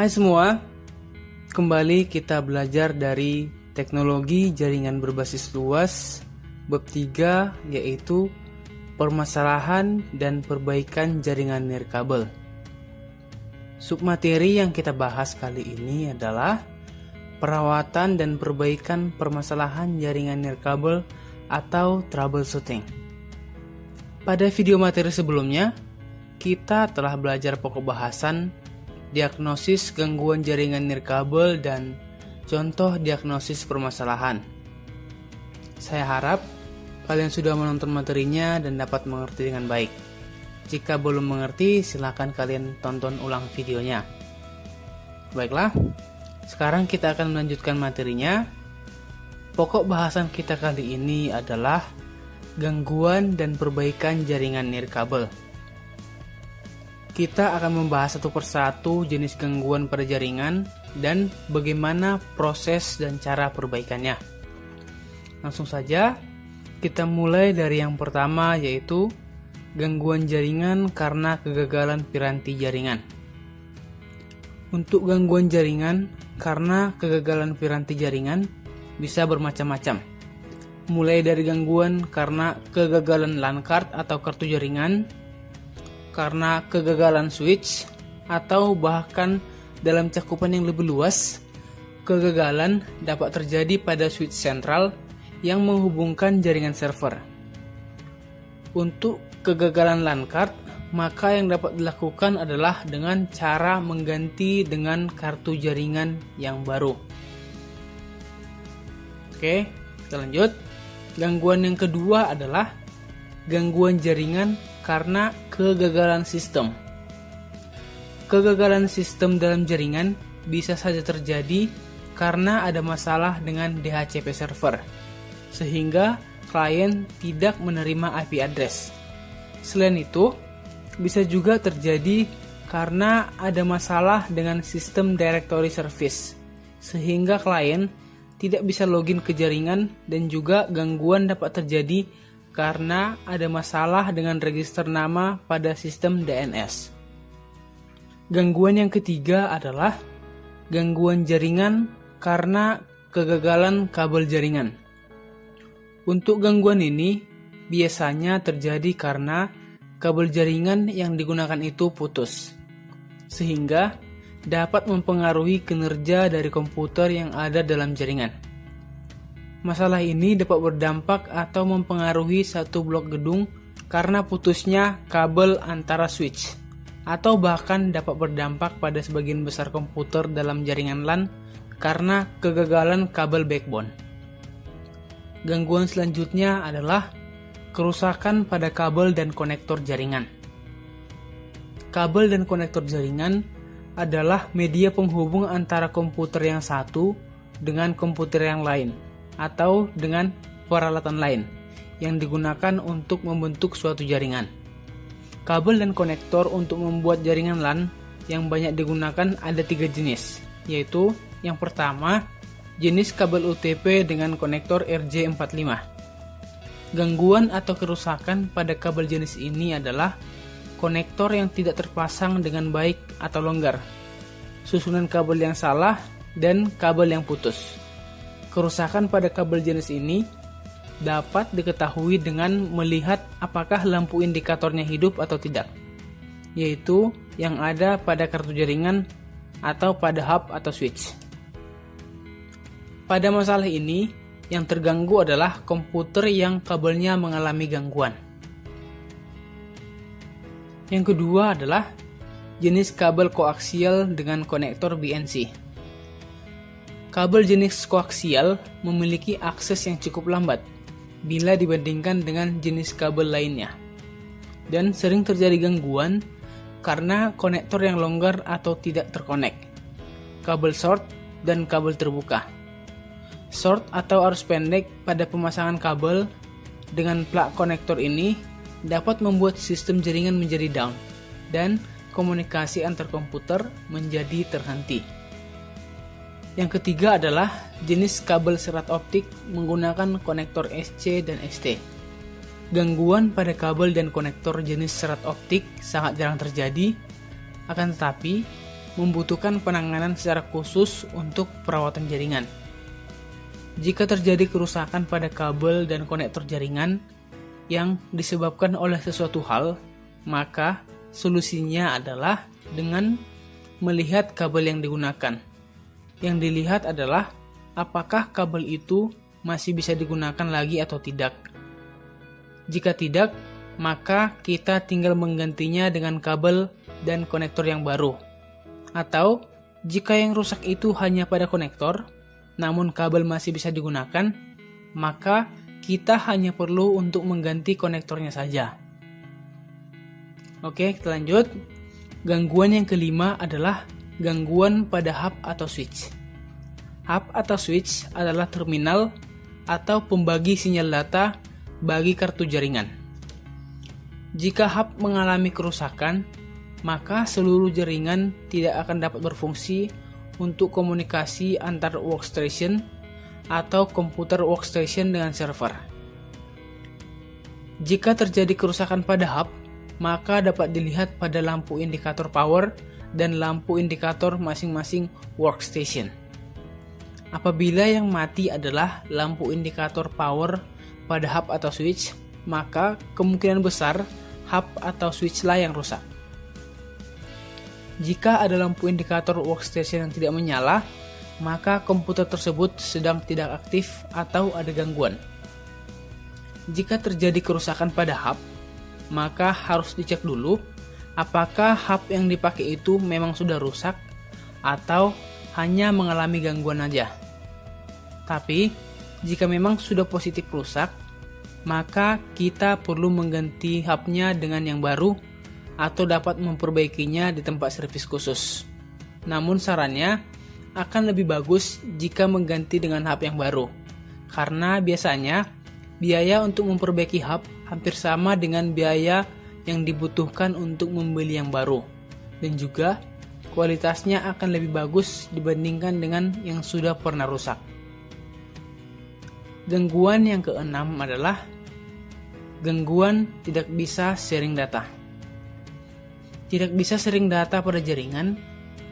Hai semua, kembali kita belajar dari teknologi jaringan berbasis luas bab 3, yaitu permasalahan dan perbaikan jaringan nirkabel. Submateri yang kita bahas kali ini adalah perawatan dan perbaikan permasalahan jaringan nirkabel atau troubleshooting. Pada video materi sebelumnya, kita telah belajar pokok bahasan diagnosis gangguan jaringan nirkabel dan contoh diagnosis permasalahan. Saya harap kalian sudah menonton materinya dan dapat mengerti dengan baik. Jika belum mengerti, silakan kalian tonton ulang videonya. Baiklah, sekarang kita akan melanjutkan materinya. Pokok bahasan kita kali ini adalah gangguan dan perbaikan jaringan nirkabel. Kita akan membahas satu persatu jenis gangguan pada jaringan dan bagaimana proses dan cara perbaikannya. Langsung saja, kita mulai dari yang pertama, yaitu gangguan jaringan karena kegagalan piranti jaringan. Untuk gangguan jaringan karena kegagalan piranti jaringan bisa bermacam-macam. Mulai dari gangguan karena kegagalan LAN card atau kartu jaringan, karena kegagalan switch, atau bahkan dalam cakupan yang lebih luas, kegagalan dapat terjadi pada switch sentral yang menghubungkan jaringan server. Untuk kegagalan LAN card, maka yang dapat dilakukan adalah dengan cara mengganti dengan kartu jaringan yang baru. Oke, kita lanjut. Gangguan yang kedua adalah gangguan jaringan karena kegagalan sistem. Kegagalan sistem dalam jaringan bisa saja terjadi karena ada masalah dengan DHCP server, sehingga klien tidak menerima IP address. Selain itu, bisa juga terjadi karena ada masalah dengan sistem directory service, sehingga klien tidak bisa login ke jaringan, dan juga gangguan dapat terjadi karena ada masalah dengan register nama pada sistem DNS. Gangguan yang ketiga adalah gangguan jaringan karena kegagalan kabel jaringan. Untuk gangguan ini biasanya terjadi karena kabel jaringan yang digunakan itu putus, sehingga dapat mempengaruhi kinerja dari komputer yang ada dalam jaringan. Masalah ini dapat berdampak atau mempengaruhi satu blok gedung karena putusnya kabel antara switch, atau bahkan dapat berdampak pada sebagian besar komputer dalam jaringan LAN karena kegagalan kabel backbone. Gangguan selanjutnya adalah kerusakan pada kabel dan konektor jaringan. Kabel dan konektor jaringan adalah media penghubung antara komputer yang satu dengan komputer yang lain, atau dengan peralatan lain yang digunakan untuk membentuk suatu jaringan. Kabel dan konektor untuk membuat jaringan LAN yang banyak digunakan ada 3 jenis, yaitu yang pertama, jenis kabel UTP dengan konektor RJ45. Gangguan atau kerusakan pada kabel jenis ini adalah konektor yang tidak terpasang dengan baik atau longgar, susunan kabel yang salah, dan kabel yang putus. Kerusakan pada kabel jenis ini dapat diketahui dengan melihat apakah lampu indikatornya hidup atau tidak, yaitu yang ada pada kartu jaringan atau pada hub atau switch. Pada masalah ini, yang terganggu adalah komputer yang kabelnya mengalami gangguan. Yang kedua adalah jenis kabel koaksial dengan konektor BNC. Kabel jenis koaksial memiliki akses yang cukup lambat bila dibandingkan dengan jenis kabel lainnya, dan sering terjadi gangguan karena konektor yang longgar atau tidak terkonek, kabel short, dan kabel terbuka. Short atau arus pendek pada pemasangan kabel dengan plug konektor ini dapat membuat sistem jaringan menjadi down dan komunikasi antar komputer menjadi terhenti. Yang ketiga adalah jenis kabel serat optik menggunakan konektor SC dan ST. Gangguan pada kabel dan konektor jenis serat optik sangat jarang terjadi, akan tetapi membutuhkan penanganan secara khusus untuk perawatan jaringan. Jika terjadi kerusakan pada kabel dan konektor jaringan yang disebabkan oleh sesuatu hal, maka solusinya adalah dengan melihat kabel yang digunakan. Yang dilihat adalah apakah kabel itu masih bisa digunakan lagi atau tidak. Jika tidak, maka kita tinggal menggantinya dengan kabel dan konektor yang baru. Atau, jika yang rusak itu hanya pada konektor, namun kabel masih bisa digunakan, maka kita hanya perlu untuk mengganti konektornya saja. Oke, kita lanjut. Gangguan yang kelima adalah gangguan pada hub atau switch. Hub atau switch adalah terminal atau pembagi sinyal data bagi kartu jaringan. Jika hub mengalami kerusakan, maka seluruh jaringan tidak akan dapat berfungsi untuk komunikasi antar workstation atau komputer workstation dengan server. Jika terjadi kerusakan pada hub, maka dapat dilihat pada lampu indikator power dan lampu indikator masing-masing workstation. Apabila yang mati adalah lampu indikator power pada hub atau switch, maka kemungkinan besar hub atau switch-lah yang rusak. Jika ada lampu indikator workstation yang tidak menyala, maka komputer tersebut sedang tidak aktif atau ada gangguan. Jika terjadi kerusakan pada hub, maka harus dicek dulu apakah hub yang dipakai itu memang sudah rusak atau hanya mengalami gangguan aja. Tapi, jika memang sudah positif rusak, maka kita perlu mengganti hubnya dengan yang baru atau dapat memperbaikinya di tempat servis khusus. Namun sarannya akan lebih bagus jika mengganti dengan hub yang baru, karena biasanya biaya untuk memperbaiki hub hampir sama dengan biaya yang dibutuhkan untuk membeli yang baru, dan juga kualitasnya akan lebih bagus dibandingkan dengan yang sudah pernah rusak. Gangguan yang keenam adalah gangguan tidak bisa sharing data. Tidak bisa sharing data pada jaringan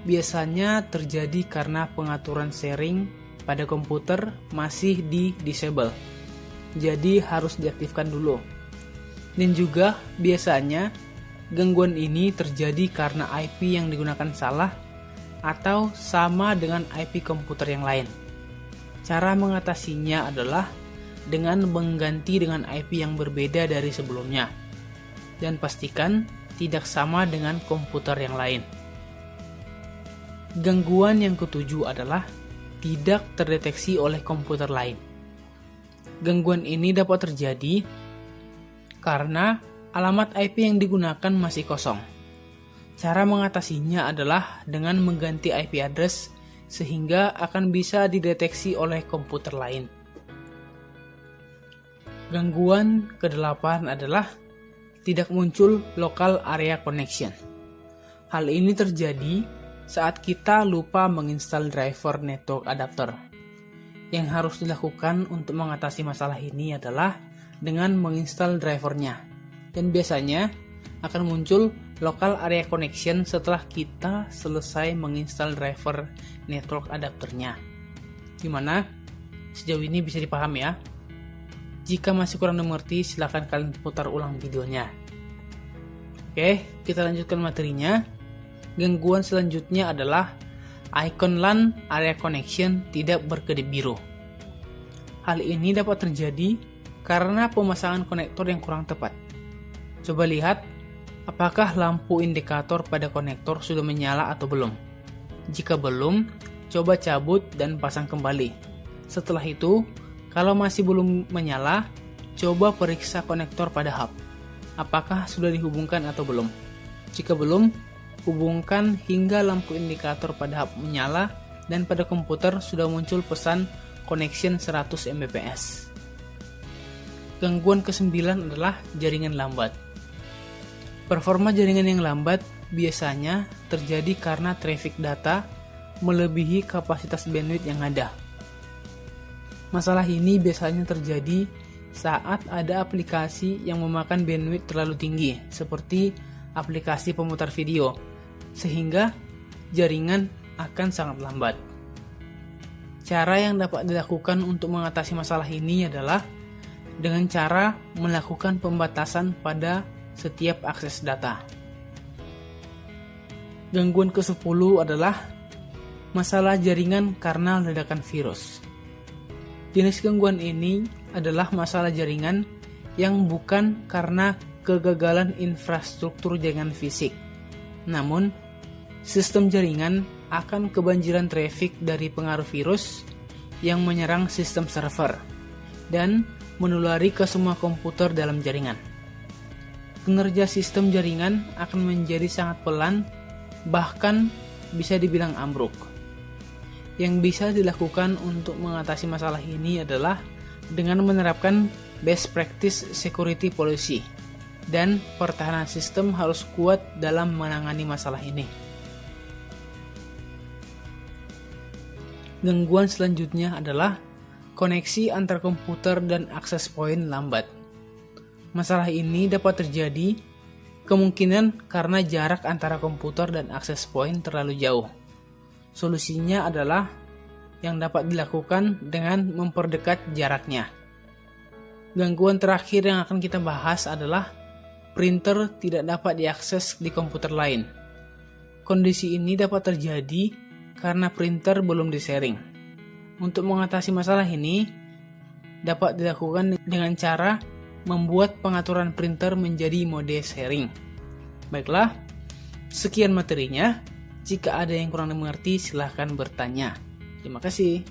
biasanya terjadi karena pengaturan sharing pada komputer masih di disable. Jadi harus diaktifkan dulu. Dan juga biasanya gangguan ini terjadi karena IP yang digunakan salah atau sama dengan IP komputer yang lain. Cara mengatasinya adalah dengan mengganti dengan IP yang berbeda dari sebelumnya. Dan pastikan tidak sama dengan komputer yang lain. Gangguan yang ketujuh adalah tidak terdeteksi oleh komputer lain. Gangguan ini dapat terjadi karena alamat IP yang digunakan masih kosong. Cara mengatasinya adalah dengan mengganti IP address sehingga akan bisa dideteksi oleh komputer lain. Gangguan ke-8 adalah tidak muncul local area connection. Hal ini terjadi saat kita lupa menginstal driver network adapter. Yang harus dilakukan untuk mengatasi masalah ini adalah dengan menginstal drivernya. Dan biasanya akan muncul local area connection setelah kita selesai menginstal driver network adapternya. Gimana? Sejauh ini bisa dipahami ya? Jika masih kurang dimengerti, silahkan kalian putar ulang videonya. Oke, kita lanjutkan materinya. Gangguan selanjutnya adalah icon LAN area connection tidak berkedip biru. Hal ini dapat terjadi karena pemasangan konektor yang kurang tepat. Coba lihat apakah lampu indikator pada konektor sudah menyala atau belum. Jika belum, coba cabut dan pasang kembali. Setelah itu, kalau masih belum menyala, coba periksa konektor pada hub. Apakah sudah dihubungkan atau belum? Jika belum, hubungkan hingga lampu indikator pada hub menyala dan pada komputer sudah muncul pesan connection 100 Mbps. Gangguan ke-9 adalah jaringan lambat. Performa jaringan yang lambat biasanya terjadi karena traffic data melebihi kapasitas bandwidth yang ada. Masalah ini biasanya terjadi saat ada aplikasi yang memakan bandwidth terlalu tinggi, seperti aplikasi pemutar video, sehingga jaringan akan sangat lambat. Cara yang dapat dilakukan untuk mengatasi masalah ini adalah dengan cara melakukan pembatasan pada setiap akses data. Gangguan ke-10 adalah masalah jaringan karena ledakan virus. Jenis gangguan ini adalah masalah jaringan yang bukan karena kegagalan infrastruktur jaringan fisik. Namun, sistem jaringan akan kebanjiran traffic dari pengaruh virus yang menyerang sistem server dan menulari ke semua komputer dalam jaringan. Kinerja sistem jaringan akan menjadi sangat pelan, bahkan bisa dibilang ambruk. Yang bisa dilakukan untuk mengatasi masalah ini adalah dengan menerapkan best practice security policy, dan pertahanan sistem harus kuat dalam menangani masalah ini. Gangguan selanjutnya adalah koneksi antar komputer dan akses point lambat. Masalah ini dapat terjadi kemungkinan karena jarak antara komputer dan akses point terlalu jauh. Solusinya adalah yang dapat dilakukan dengan memperdekat jaraknya. Gangguan terakhir yang akan kita bahas adalah printer tidak dapat diakses di komputer lain. Kondisi ini dapat terjadi karena printer belum di-sharing. Untuk mengatasi masalah ini, dapat dilakukan dengan cara membuat pengaturan printer menjadi mode sharing. Baiklah, sekian materinya. Jika ada yang kurang dimengerti, silahkan bertanya. Terima kasih.